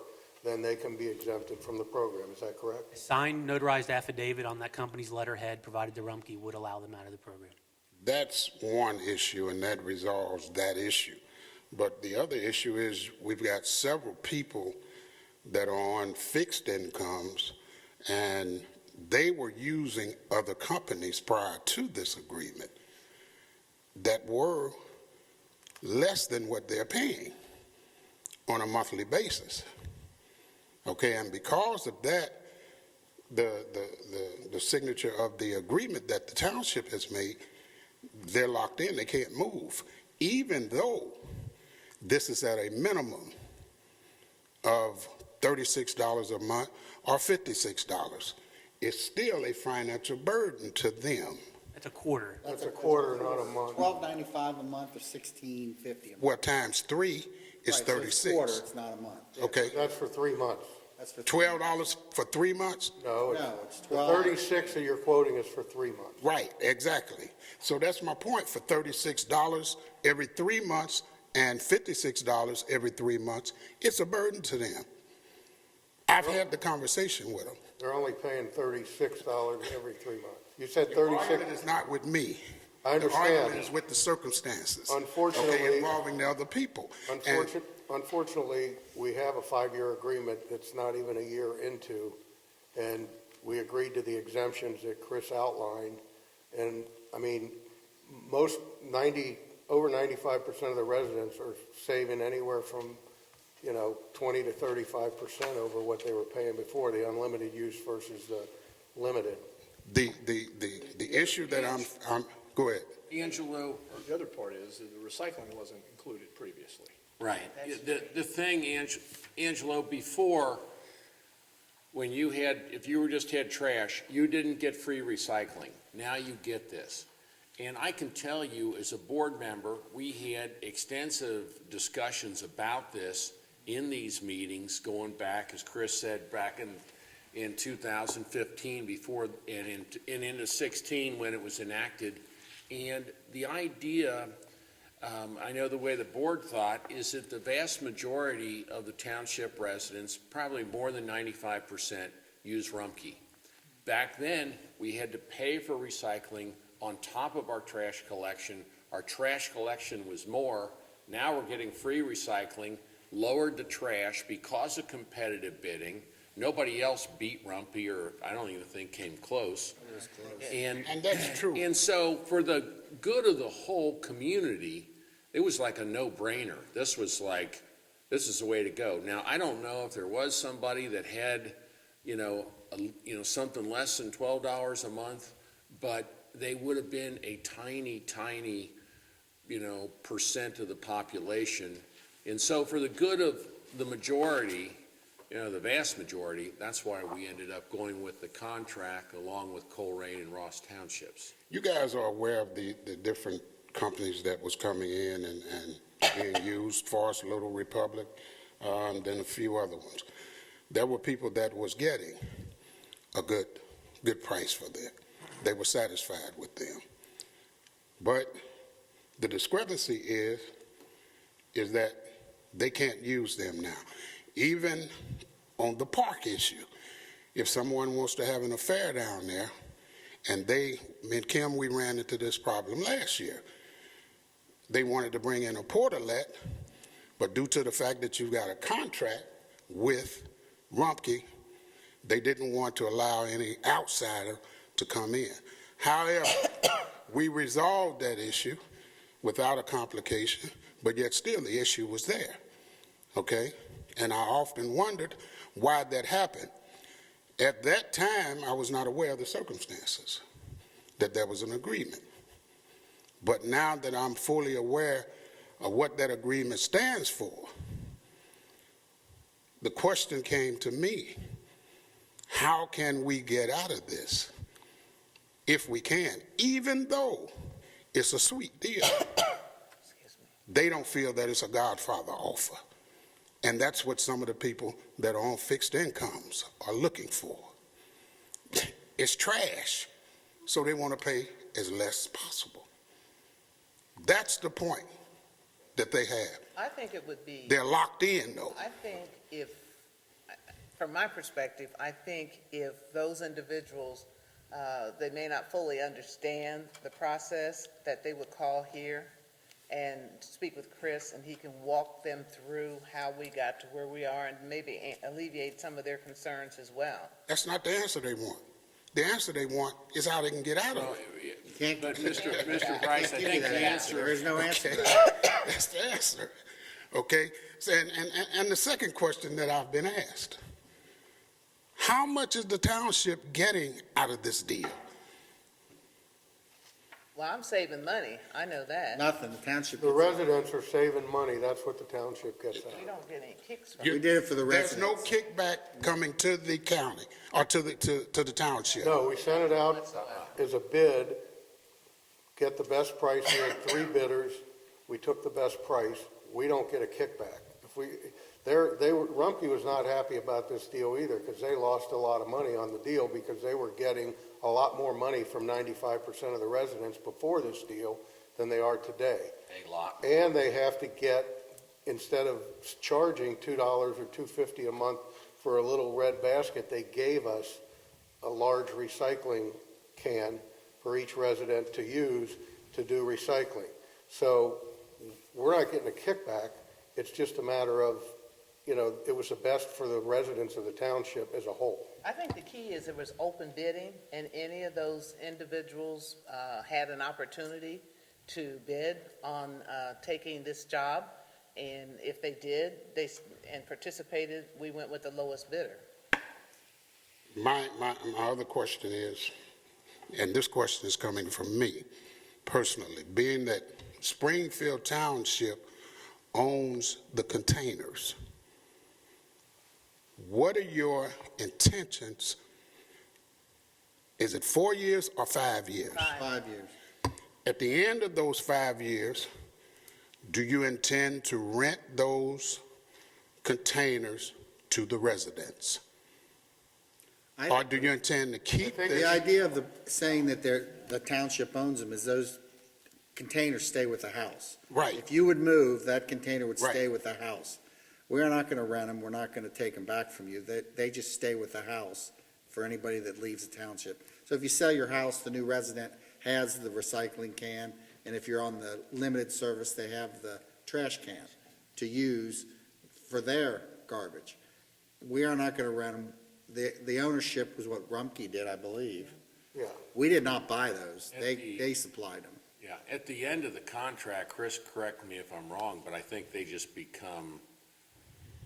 S1: then they can be exempted from the program. Is that correct?
S8: A signed, notarized affidavit on that company's letterhead provided to Rumpke would allow them out of the program.
S9: That's one issue, and that resolves that issue. But the other issue is we've got several people that are on fixed incomes, and they were using other companies prior to this agreement that were less than what they're paying on a monthly basis. Okay, and because of that, the signature of the agreement that the township has made, they're locked in, they can't move, even though this is at a minimum of $36 a month or $56. It's still a financial burden to them.
S8: That's a quarter.
S1: That's a quarter, not a month.
S2: $12.95 a month or $16.50 a month.
S9: Well, times 3 is
S2: Right, so it's
S9: 36.
S2: quarter, it's not a month.
S9: Okay,
S1: That's for 3 months.
S2: That's for
S9: $12 for 3 months?
S1: No,
S2: No, it's
S1: the
S2: 12.
S1: 36 that you're quoting is for 3 months.
S9: Right, exactly. So that's my point. For $36 every 3 months and $56 every 3 months, it's a burden to them. I've had the conversation with them.
S1: They're only paying $36 every 3 months. You said
S9: The
S1: 36.
S9: argument is not with me.
S1: I understand.
S9: The argument is with the circumstances.
S1: Unfortunately-
S9: Okay, involving the other people. And
S1: Unfortunately, we have a 5-year agreement that's not even a year into, and we agreed to the exemptions that Chris outlined. And, I mean, most 90 over 95% of the residents are saving anywhere from, 20 to 35% over what they were paying before, the unlimited use versus the limited.
S9: The issue that go ahead.
S6: Angelo,
S7: The other part is that the recycling wasn't included previously.
S6: right. The thing, Angelo, before, when you had, if you just had trash, you didn't get free recycling. Now you get this. And I can tell you, as a board member, we had extensive discussions about this in these meetings, going back, as Chris said, back in 2015 before, and into 16 when it was enacted. And the idea, I know the way the board thought, is that the vast majority of the township residents, probably more than 95%, use Rumpke. Back then, we had to pay for recycling on top of our trash collection. Our trash collection was more. Now we're getting free recycling, lowered the trash because of competitive bidding. Nobody else beat Rumpke, or I don't even think came close. And
S9: that's true.
S6: And so for the good of the whole community, it was like a no-brainer. This was like, this is the way to go. Now, I don't know if there was somebody that had, something less than $12 a month, but they would have been a tiny, tiny, percent of the population. And so for the good of the majority, the vast majority, that's why we ended up going with the contract along with Coleraine and Ross Townships.
S9: You guys are aware of the different companies that was coming in and being used, Forest, Little Republic, then a few other ones. There were people that was getting a good price for them. They were satisfied with them. But the discrepancy is that they can't use them now. Even on the park issue, if someone wants to have an affair down there, and me and Kim, we ran into this problem last year. They wanted to bring in a portalet, but due to the fact that you've got a contract with Rumpke, they didn't want to allow any outsider to come in. However, we resolved that issue without a complication, but yet still the issue was there, okay? And I often wondered why that happened. At that time, I was not aware of the circumstances, that there was an agreement. But now that I'm fully aware of what that agreement stands for, the question came to me, how can we get out of this? If we can, even though it's a sweet deal, they don't feel that it's a Godfather offer. And that's what some of the people that are on fixed incomes are looking for. It's trash, so they want to pay as less as possible. That's the point that they have.
S3: I think it would be.
S6: They're locked in, though.
S3: I think from my perspective, I think if those individuals, they may not fully understand the process, that they would call here and speak with Chris, and he can walk them through how we got to where we are and maybe alleviate some of their concerns as well.
S9: That's not the answer they want. The answer they want is how they can get out of it.
S6: But Mr. Bryce, I think the answer.
S2: There is no answer.
S9: Okay. That's the answer. Okay? So, and the second question that I've been asked, how much is the township getting out of this deal?
S3: Well, I'm saving money, I know that.
S2: Nothing, the township.
S1: The residents are saving money, that's what the township gets out.
S3: We don't get any kicks from
S2: We
S3: it.
S2: did it for the
S9: There's
S2: residents.
S9: no kickback coming to the county or to the township.
S1: No, we sent it out as a bid, get the best price. We had 3 bidders. We took the best price. We don't get a kickback. Rumpke was not happy about this deal either because they lost a lot of money on the deal because they were getting a lot more money from 95% of the residents before this deal than they are today.
S6: A lot.
S1: And they have to get, instead of charging $2 or $2.50 a month for a little red basket, they gave us a large recycling can for each resident to use to do recycling. So we're not getting a kickback. It's just a matter of, it was the best for the residents of the township as a whole.
S3: I think the key is there was open bidding, and any of those individuals had an opportunity to bid on taking this job, and if they did, and participated, we went with the lowest bidder.
S9: My other question is, and this question is coming from me personally, being that Springfield Township owns the containers, what are your intentions? Is it 4 years or 5 years?
S2: 5 years.
S9: At the end of those 5 years, do you intend to rent those containers to the residents? Or do you intend to keep
S2: The
S9: them?
S2: idea of saying that the township owns them is those containers stay with the house.
S9: Right.
S2: If you would move, that container would stay
S9: Right.
S2: with the house. We're not going to rent them, we're not going to take them back from you. They just stay with the house for anybody that leaves the township. So if you sell your house, the new resident has the recycling can, and if you're on the limited service, they have the trash can to use for their garbage. We are not going to rent them. The ownership was what Rumpke did, I believe.
S1: Yeah.
S2: We did not buy those.
S6: At
S2: They
S6: the-
S2: supplied them.
S6: Yeah, at the end of the contract, Chris, correct me if I'm wrong, but I think they just become,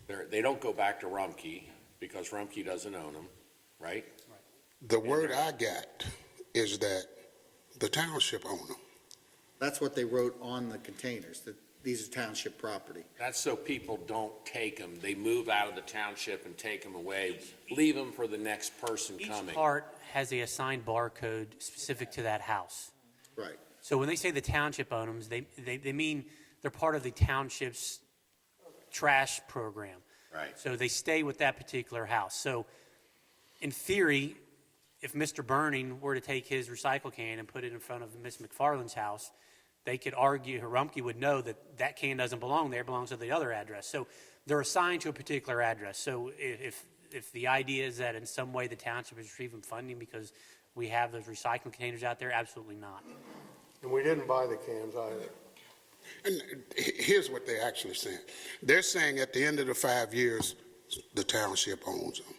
S6: they don't go back to Rumpke because Rumpke doesn't own them, right?
S9: The word I got is that the township own them.
S2: That's what they wrote on the containers, that these are township property.
S6: That's so people don't take them. They move out of the township and take them away, leave them for the next person
S8: Each
S6: coming.
S8: part has a assigned barcode specific to that house.
S2: Right.
S8: So when they say the township owns them, they mean they're part of the township's trash program.
S6: Right.
S8: So they stay with that particular house. So in theory, if Mr. Burning were to take his recycle can and put it in front of Ms. McFarland's house, they could argue, Rumpke would know that that can doesn't belong there, it belongs to the other address. So they're assigned to a particular address. So if the idea is that in some way the township is receiving funding because we have those recycling containers out there, absolutely not.
S1: And we didn't buy the cans either.
S9: And here's what they're actually saying. They're saying at the end of the 5 years, the township owns them.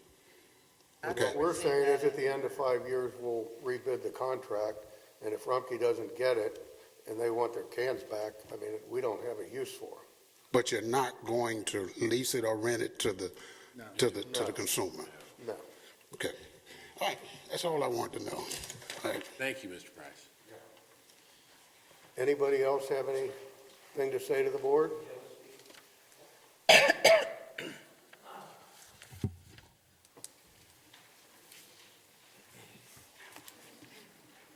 S9: Okay.
S1: What we're saying is at the end of 5 years, we'll rebid the contract, and if Rumpke doesn't get it and they want their cans back, I mean, we don't have a use for them.
S9: But you're not going to lease it or rent it to the consumer.
S1: No.
S9: Okay. All right. That's all I wanted to know. All right.
S6: Thank you, Mr. Price.
S1: Anybody else have anything to say to the board?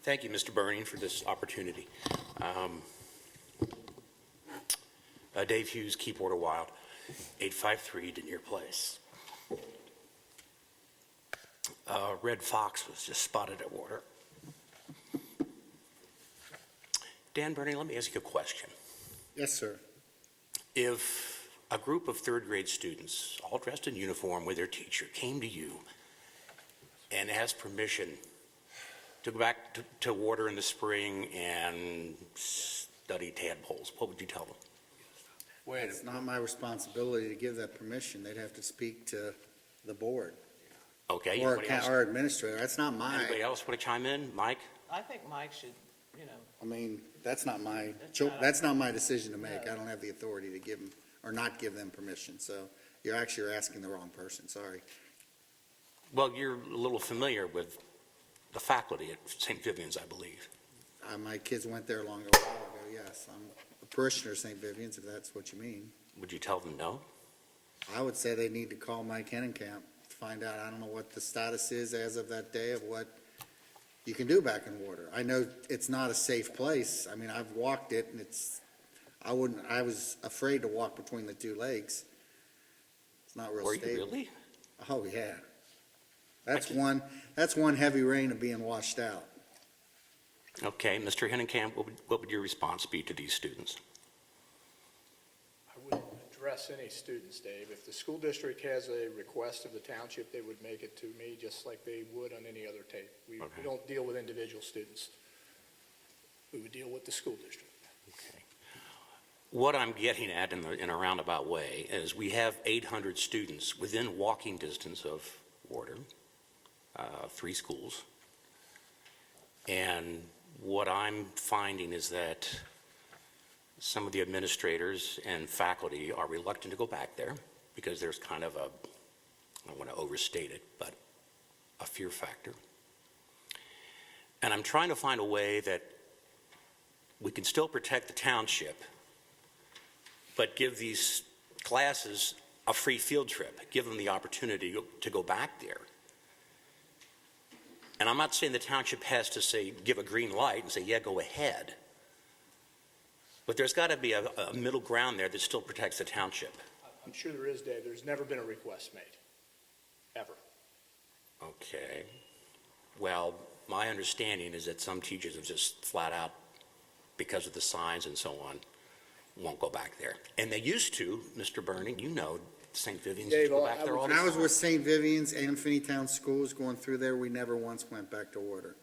S10: Thank you, Mr. Burning, for this opportunity. Dave Hughes, Keyboarder Wild, 853 Denier Place. Red fox was just spotted at water. Dan Burning, let me ask you a question.
S2: Yes, sir.
S10: If a group of third grade students, all dressed in uniform with their teacher, came to you and asked permission to go back to water in the spring and study tadpoles, what would you tell them?
S6: Wait a
S2: It's not my responsibility to give that permission. They'd have to speak to the board
S10: Okay,
S2: or
S10: anybody else?
S2: our administrator. That's not
S10: Anybody
S2: my,
S10: else want to chime in? Mike?
S3: I think Mike should,
S2: I mean, that's not my decision to make. I don't have the authority to give them or not give them permission. So you're asking the wrong person. Sorry.
S10: Well, you're a little familiar with the faculty at St. Vivian's, I believe.
S2: My kids went there a while ago, yes. I'm a parishioner of St. Vivian's, if that's what you mean.
S10: Would you tell them no?
S2: I would say they need to call Mike Hennenkamp to find out. I don't know what the status is as of that day of what you can do back in water. I know it's not a safe place. I mean, I've walked it and I was afraid to walk between the two lakes. It's not real
S10: Were you
S2: stable.
S10: really?
S2: Oh, yeah. That's one heavy rain of being washed out.
S10: Okay, Mr. Hennenkamp, what would your response be to these students?
S7: I wouldn't address any students, Dave. If the school district has a request of the township, they would make it to me just like they would on any other tape. We
S10: Okay.
S7: don't deal with individual students. We would deal with the school district.
S10: Okay. What I'm getting at in a roundabout way is we have 800 students within walking distance of water, 3 schools. And what I'm finding is that some of the administrators and faculty are reluctant to go back there because there's kind of a, I don't want to overstate it, but a fear factor. And I'm trying to find a way that we can still protect the township, but give these classes a free field trip, give them the opportunity to go back there. And I'm not saying the township has to say, give a green light and say, yeah, go ahead. But there's got to be a middle ground there that still protects the township.
S7: I'm sure there is, Dave. There's never been a request made, ever.
S10: Okay. Well, my understanding is that some teachers have just flat out, because of the signs and so on, won't go back there. And they used to, Mr. Burning, you know, St. Vivian's used to go back there all the
S2: When I was
S10: time.
S2: with St. Vivian's and Finneytown Schools going through there, we never once went back to order.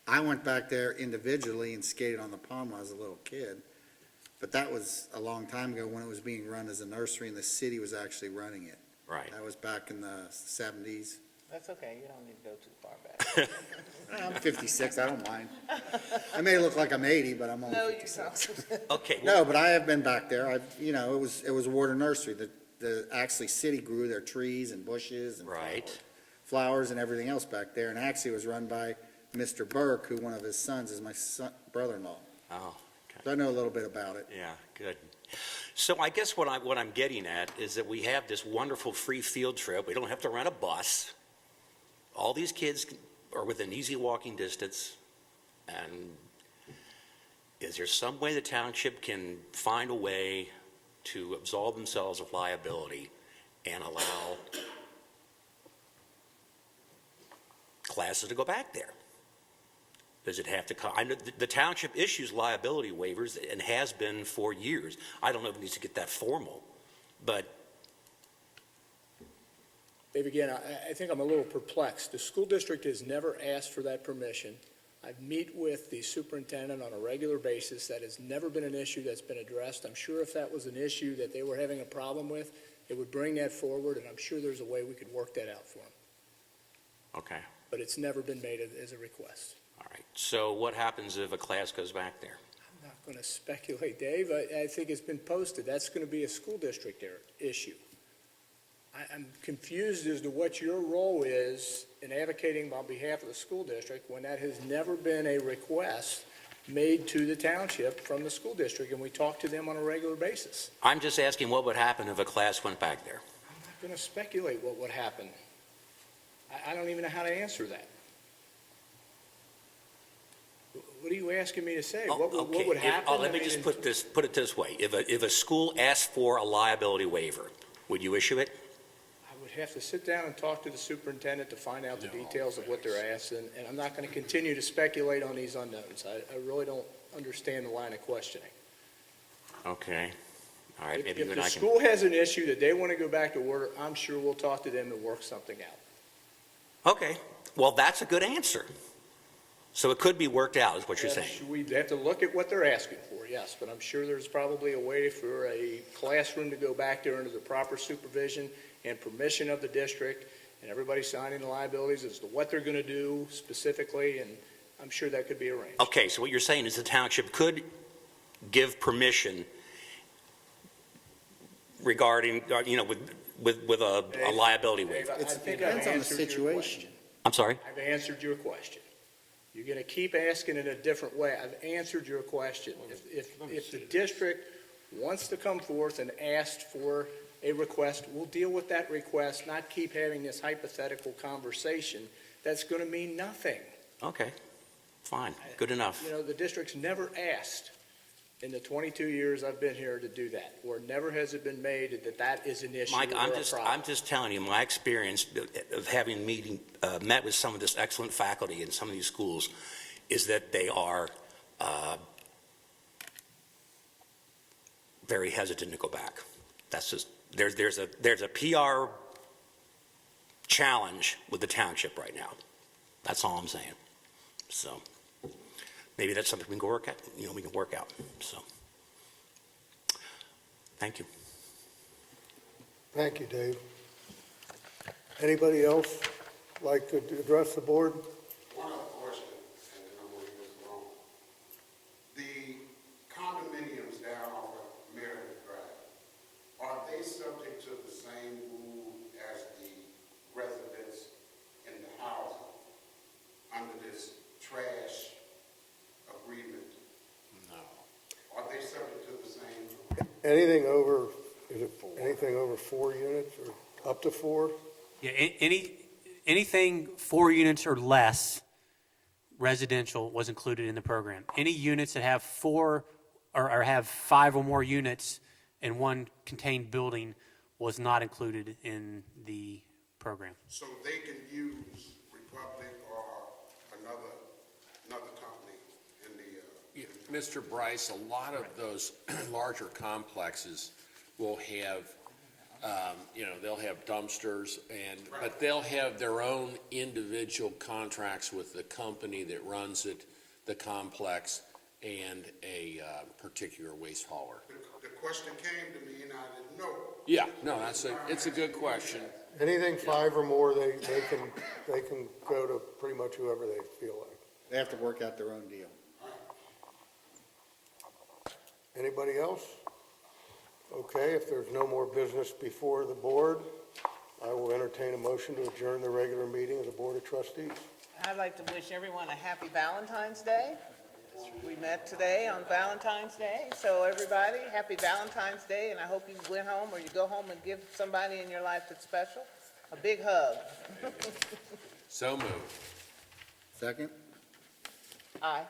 S2: I went back there individually and skated on the pond when I was a little kid. But that was a long time ago when it was being run as a nursery and the city was actually running it.
S10: Right.
S2: That was back in the 70s.
S3: That's okay, you don't need to go too far back.
S2: I'm 56, I don't mind. I may look like I'm 80, but I'm only
S3: No, you
S2: 56.
S3: don't.
S10: Okay. well,
S2: No, but I have been back there. It was a Warder nursery. The actually city grew their trees and bushes and
S10: Right.
S2: flowers and everything else back there. And actually it was run by Mr. Burke, who one of his sons is my brother-in-law.
S10: Oh,
S2: So I know a little bit about it.
S10: yeah, good. So I guess what I'm getting at is that we have this wonderful free field trip. We don't have to rent a bus. All these kids are within easy walking distance. And is there some way the township can find a way to absolve themselves of liability and allow classes to go back there? Does it have to come? I know the township issues liability waivers and has been for years. I don't know if it needs to get that formal, but
S7: Dave, again, I think I'm a little perplexed. The school district has never asked for that permission. I meet with the superintendent on a regular basis. That has never been an issue that's been addressed. I'm sure if that was an issue that they were having a problem with, it would bring that forward, and I'm sure there's a way we could work that out for them.
S10: okay,
S7: But it's never been made as a request.
S10: all right. So what happens if a class goes back there?
S7: I'm not going to speculate, Dave. I think it's been posted. That's going to be a school district issue. I'm confused as to what your role is in advocating on behalf of the school district when that has never been a request made to the township from the school district, and we talk to them on a regular basis.
S10: I'm just asking what would happen if a class went back there?
S7: I'm not going to speculate what would happen. I don't even know how to answer that. What are you asking me to say?
S10: Oh,
S7: What
S10: okay.
S7: would happen?
S10: Let me just put it this way. If a school asked for a liability waiver, would you issue it?
S7: I would have to sit down and talk to the superintendent to find out the details of what they're asking, and I'm not going to continue to speculate on these unknowns. I really don't understand the line of questioning.
S10: Okay. All right,
S7: If
S10: maybe you
S7: the
S10: and I can.
S7: school has an issue that they want to go back to order, I'm sure we'll talk to them and work something out.
S10: Okay, well, that's a good answer. So it could be worked out, is what you're saying.
S7: Yes, we'd have to look at what they're asking for, yes, but I'm sure there's probably a way for a classroom to go back there under the proper supervision and permission of the district, and everybody signing the liabilities as to what they're going to do specifically, and I'm sure that could be arranged.
S10: Okay, so what you're saying is the township could give permission regarding, with a liability
S7: Dave,
S10: waiver.
S7: I think I've
S2: depends on the
S7: answered your
S2: situation.
S7: question.
S10: I'm sorry?
S7: I've answered your question. You're going to keep asking it a different way. I've answered your question. If the district wants to come forth and ask for a request, we'll deal with that request, not keep having this hypothetical conversation that's going to mean nothing.
S10: Okay, fine, good enough.
S7: You know, the district's never asked in the 22 years I've been here to do that, or never has it been made that that is an issue or a
S10: Mike,
S7: problem.
S10: I'm just telling you, my experience of having met with some of this excellent faculty in some of these schools is that they are very hesitant to go back. That's just, there's a PR challenge with the township right now. That's all I'm saying. So maybe that's something we can work out, so. Thank you.
S1: Thank you, Dave. Anybody else like to address the board?
S9: One other question, and then I'm going to move along. The condominiums there
S1: anything over, is it anything over 4 units or up to 4?
S8: Yeah, anything 4 units or less residential was included in the program. Any units that have 4 or have 5 or more units in one contained building was not included in the program.
S9: So they can use Republic or another company in the,
S6: Mr. Bryce, a lot of those larger complexes will have, they'll have dumpsters but they'll have their own individual contracts with the company that runs it, the complex, and a particular waste hauler.
S9: the question came to me and I didn't know.
S6: Yeah, no, it's a good question.
S1: Anything 5 or more, they can go to pretty much whoever they feel like.
S2: They have to work out their own deal.
S1: Anybody else? Okay, if there's no more business before the board, I will entertain a motion to adjourn the regular meeting of the Board of Trustees.
S3: I'd like to wish everyone a happy Valentine's Day. We met today on Valentine's Day, so everybody, happy Valentine's Day, and I hope you went home or you go home and give somebody in your life that's special a big hug.
S6: So moved.
S2: Second?
S3: Aye.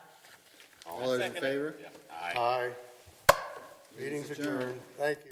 S2: All those in favor?
S6: Aye.
S1: Aye. Meeting's adjourned. Thank you.